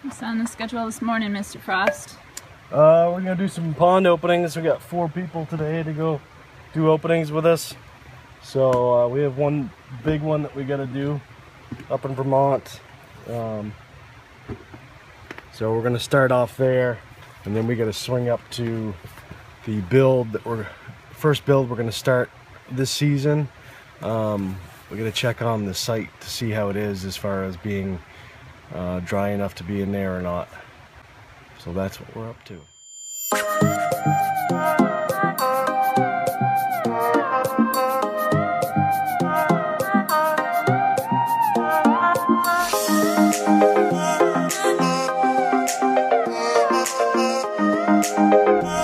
What's on the schedule this morning, Mr. Frost? We're gonna do some pond openings. We got 4 people today to go do openings with us. So we have one big one that we gotta do up in Vermont. So we're gonna start off there, and then we gotta swing up to the build that first build we're gonna start this season. We're gonna check on the site to see how it is as far as being dry enough to be in there or not. So that's what we're up to.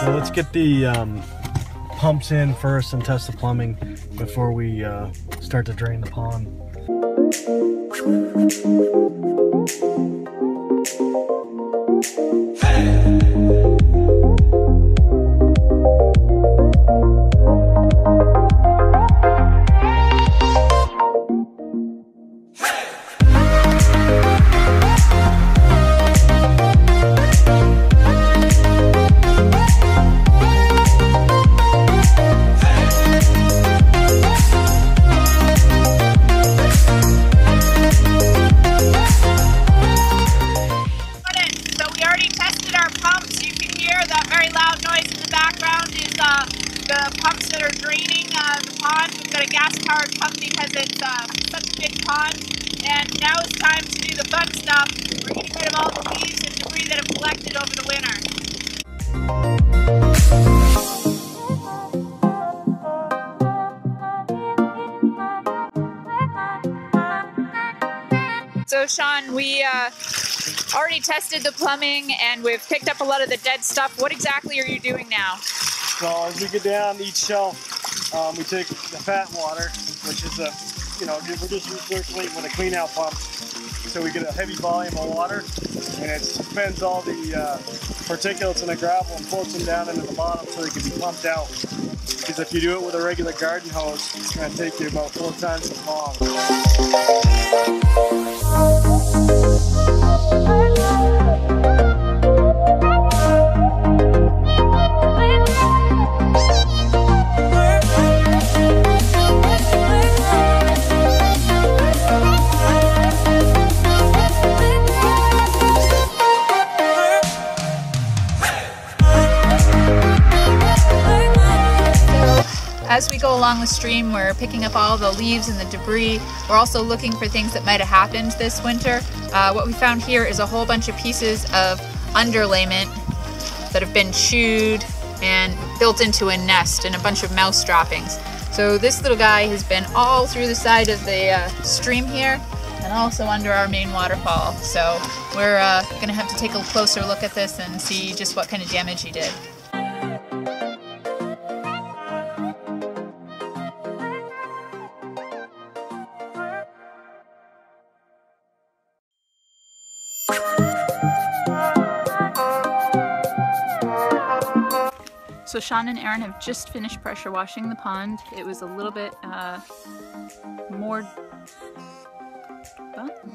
So let's get the pumps in first and test the plumbing before we start to drain the pond. The pumps that are draining the pond. We've got a gas-powered pump because it's such a big pond. And now it's time to do the fun stuff. We're getting rid of all the leaves and debris that have collected over the winter. So Sean, we already tested the plumbing and we've picked up a lot of the dead stuff. What exactly are you doing now? So as we get down each shelf, we take the fat water, which is we're just recirculating with a cleanout pump. So we get a heavy volume of water, and it suspends all the particulates in the gravel and floats them down into the bottom so they can be pumped out. Because if you do it with a regular garden hose, it's going to take you about 4 times as long. As we go along the stream, we're picking up all the leaves and the debris. We're also looking for things that might have happened this winter. What we found here is a whole bunch of pieces of underlayment that have been chewed and built into a nest, and a bunch of mouse droppings. So this little guy has been all through the side of the stream here and also under our main waterfall. So we're gonna have to take a closer look at this and see just what kind of damage he did. So Sean and Aaron have just finished pressure washing the pond. It was a little bit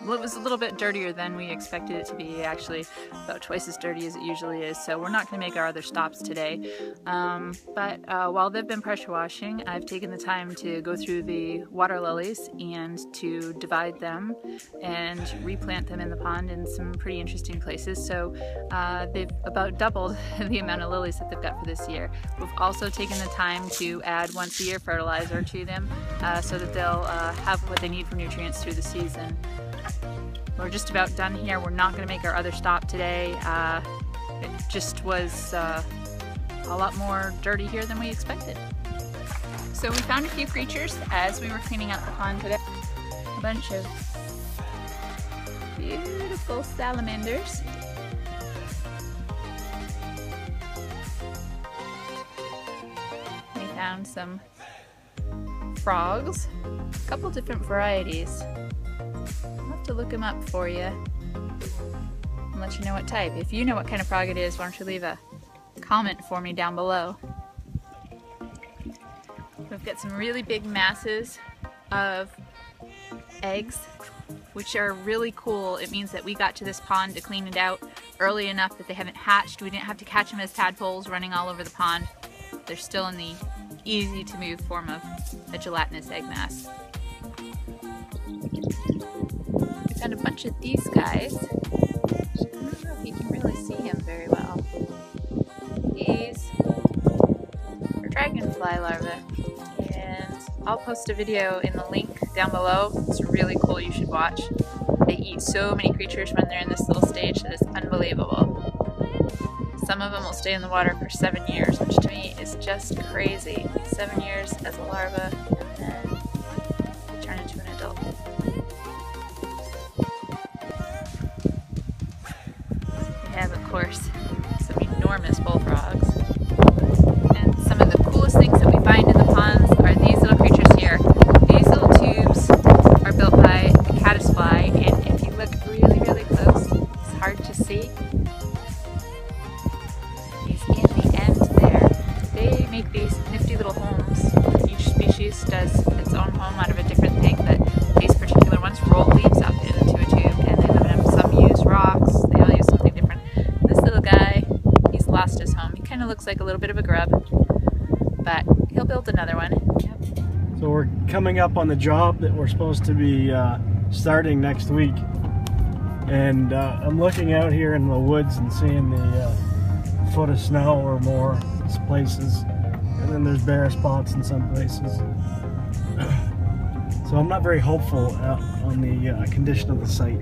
it was a little bit dirtier than we expected it to be, actually about twice as dirty as it usually is, so we're not going to make our other stops today. But while they've been pressure washing, I've taken the time to go through the water lilies and to divide them and replant them in the pond in some pretty interesting places. So they've about doubled the amount of lilies that they've got for this year. We've also taken the time to add once a year fertilizer to them so that they'll have what they need for nutrients through the season. We're just about done here. We're not going to make our other stop today. It just was a lot more dirty here than we expected. So we found a few creatures as we were cleaning out the pond today. A bunch of beautiful salamanders. We found some frogs, a couple different varieties. I'll have to look them up for you and let you know what type. If you know what kind of frog it is, why don't you leave a comment for me down below. We've got some really big masses of eggs which are really cool. It means that we got to this pond to clean it out early enough that they haven't hatched. We didn't have to catch them as tadpoles running all over the pond. They're still in the easy to move form of a gelatinous egg mass. We found a bunch of these guys. I don't know if you can really see him very well. These are dragonfly larvae, and I'll post a video in the link down below. It's really cool, you should watch. They eat so many creatures when they're in this little stage that it's unbelievable. Some of them will stay in the water for 7 years, which to me is just crazy. 7 years as a larva, and then they turn into an adult. We have, of course, some enormous bullfrogs. And some of the coolest things that we find in the ponds are these little creatures here. These little tubes are built by a caddisfly, and if you look really, really close, it's hard to see. Make these nifty little homes. Each species does its own home out of a different thing, but these particular ones roll leaves up into a tube and they live in them. Some use rocks, they all use something different. This little guy, he's lost his home. He kind of looks like a little bit of a grub, but he'll build another one. Yep. So we're coming up on the job that we're supposed to be starting next week, and I'm looking out here in the woods and seeing the foot of snow or more in places. And then there's bare spots in some places. So I'm not very hopeful on the condition of the site.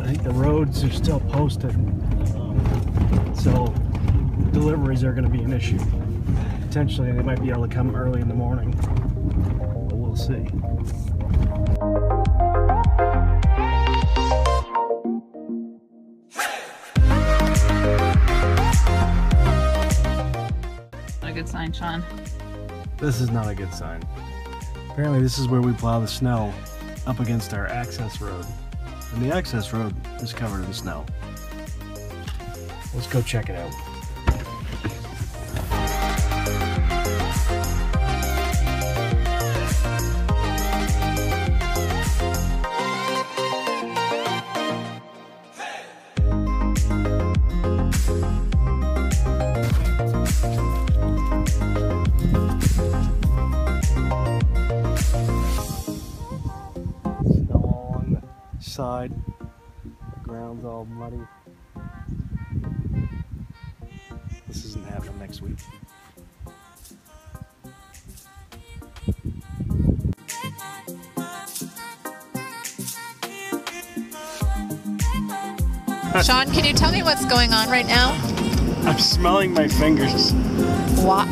I think the roads are still posted, so deliveries are going to be an issue. Potentially they might be able to come early in the morning, but we'll see. Good sign, Sean. This is not a good sign. Apparently this is where we plow the snow up against our access road. And the access road is covered in snow. Let's go check it out. Side, the ground's all muddy. This isn't happening next week. Sean, can you tell me what's going on right now? I'm smelling my fingers. What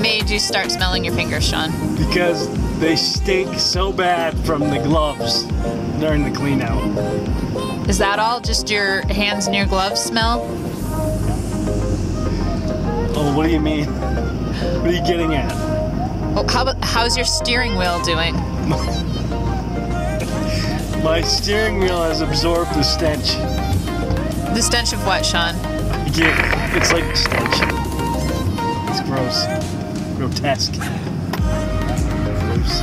made you start smelling your fingers, Sean? Because they stink so bad from the gloves during the clean out. Is that all? Just your hands and your gloves smell? Oh, what do you mean? What are you getting at? Oh, how's your steering wheel doing? My steering wheel has absorbed the stench. The stench of what, Sean? It's like stench. It's gross. Grotesque. Gross.